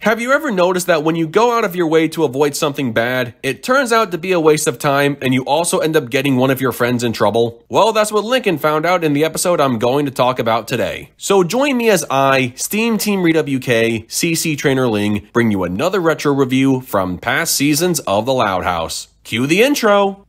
Have you ever noticed that when you go out of your way to avoid something bad, it turns out to be a waste of time and you also end up getting one of your friends in trouble? Well, that's what Lincoln found out in the episode I'm going to talk about today. So join me as I, SteamTeamRedubUK, CC Trainor-Ling, bring you another retro review from past seasons of The Loud House. Cue the intro!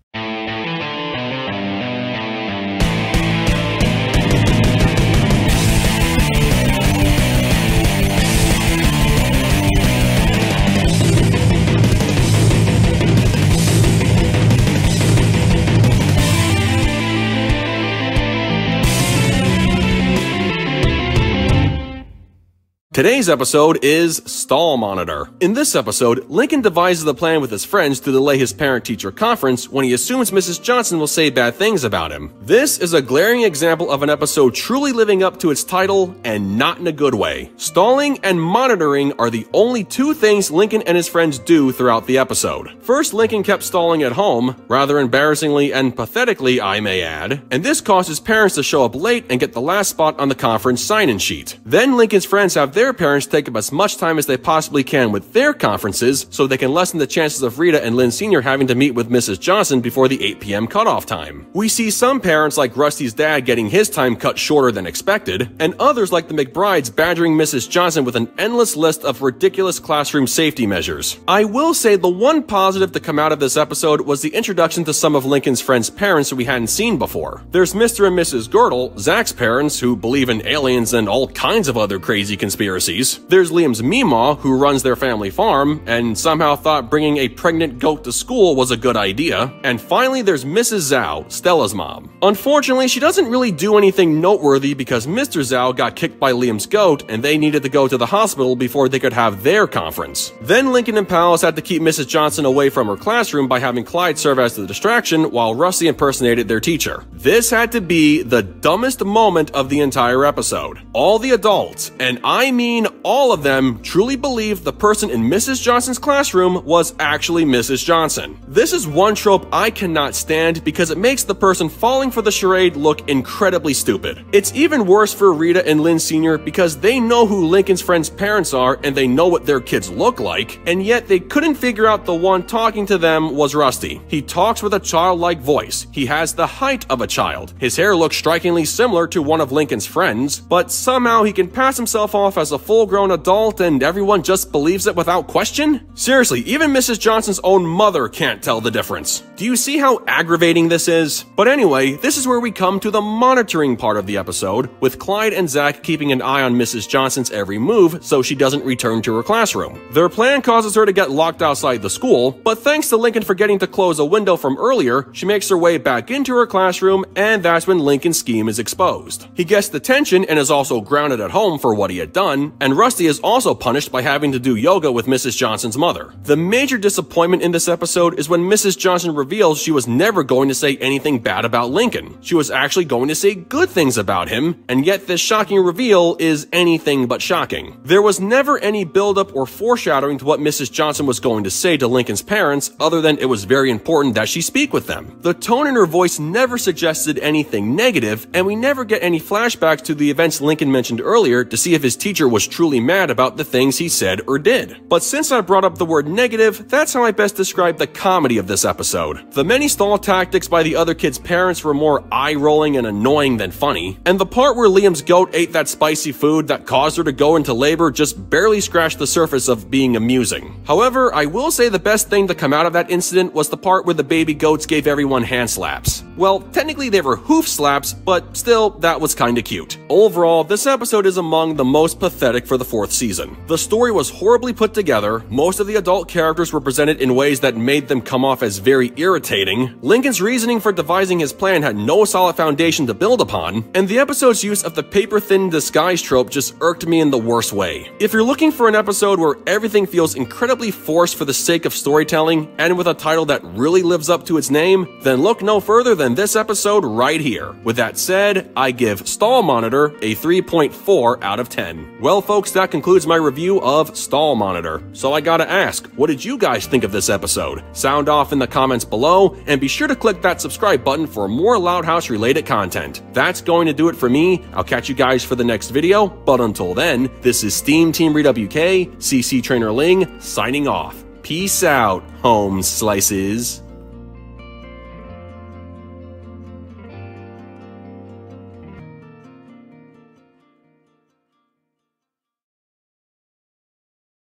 Today's episode is Stall Monitor. In this episode, Lincoln devises a plan with his friends to delay his parent-teacher conference when he assumes Mrs. Johnson will say bad things about him. This is a glaring example of an episode truly living up to its title, and not in a good way. Stalling and monitoring are the only two things Lincoln and his friends do throughout the episode. First, Lincoln kept stalling at home, rather embarrassingly and pathetically, I may add, and this caused his parents to show up late and get the last spot on the conference sign-in sheet. Then Lincoln's friends have their parents take up as much time as they possibly can with their conferences so they can lessen the chances of Rita and Lynn Sr. having to meet with Mrs. Johnson before the 8 p.m. cutoff time. We see some parents like Rusty's dad getting his time cut shorter than expected, and others like the McBrides badgering Mrs. Johnson with an endless list of ridiculous classroom safety measures. I will say the one positive to come out of this episode was the introduction to some of Lincoln's friends' parents who we hadn't seen before. There's Mr. and Mrs. Girdle, Zach's parents, who believe in aliens and all kinds of other crazy conspiracies. There's Liam's Meemaw, who runs their family farm, and somehow thought bringing a pregnant goat to school was a good idea. And finally, there's Mrs. Zhao, Stella's mom. Unfortunately, she doesn't really do anything noteworthy because Mr. Zhao got kicked by Liam's goat, and they needed to go to the hospital before they could have their conference. Then Lincoln and Palace had to keep Mrs. Johnson away from her classroom by having Clyde serve as the distraction while Rusty impersonated their teacher. This had to be the dumbest moment of the entire episode. All the adults, and I mean all of them, truly believed the person in Mrs. Johnson's classroom was actually Mrs. Johnson. This is one trope I cannot stand because it makes the person falling for the charade look incredibly stupid. It's even worse for Rita and Lynn Sr. because they know who Lincoln's friends' parents are and they know what their kids look like, and yet they couldn't figure out the one talking to them was Rusty. He talks with a childlike voice. He has the height of a child. His hair looks strikingly similar to one of Lincoln's friends, but somehow he can pass himself off as a full-grown adult and everyone just believes it without question? Seriously, even Mrs. Johnson's own mother can't tell the difference. Do you see how aggravating this is? But anyway, this is where we come to the monitoring part of the episode, with Clyde and Zach keeping an eye on Mrs. Johnson's every move so she doesn't return to her classroom. Their plan causes her to get locked outside the school, but thanks to Lincoln forgetting to close a window from earlier, she makes her way back into her classroom, and that's when Lincoln's scheme is exposed. He gets detention and is also grounded at home for what he had done, and Rusty is also punished by having to do yoga with Mrs. Johnson's mother. The major disappointment in this episode is when Mrs. Johnson reveals she was never going to say anything bad about Lincoln. She was actually going to say good things about him, and yet this shocking reveal is anything but shocking. There was never any buildup or foreshadowing to what Mrs. Johnson was going to say to Lincoln's parents other than it was very important that she speak with them. The tone in her voice never suggested anything negative, and we never get any flashbacks to the events Lincoln mentioned earlier to see if his teacher was truly mad about the things he said or did. But since I brought up the word negative, that's how I best describe the comedy of this episode. The many stall tactics by the other kids' parents were more eye-rolling and annoying than funny, and the part where Liam's goat ate that spicy food that caused her to go into labor just barely scratched the surface of being amusing. However, I will say the best thing to come out of that incident was the part where the baby goats gave everyone hand slaps. Well, technically they were hoof slaps, but still, that was kinda cute. Overall, this episode is among the most pathetic for the 4th season. The story was horribly put together, most of the adult characters were presented in ways that made them come off as very irritating, Lincoln's reasoning for devising his plan had no solid foundation to build upon, and the episode's use of the paper-thin disguise trope just irked me in the worst way. If you're looking for an episode where everything feels incredibly forced for the sake of storytelling, and with a title that really lives up to its name, then look no further than than this episode right here. With that said, I give Stall Monitor a 3.4 out of 10. Well folks, that concludes my review of Stall Monitor. So I gotta ask, what did you guys think of this episode? Sound off in the comments below, and be sure to click that subscribe button for more Loud House related content. That's going to do it for me. I'll catch you guys for the next video, but until then, this is SteamTeamRedubUK, CC Trainor-Ling, signing off. Peace out, home slices.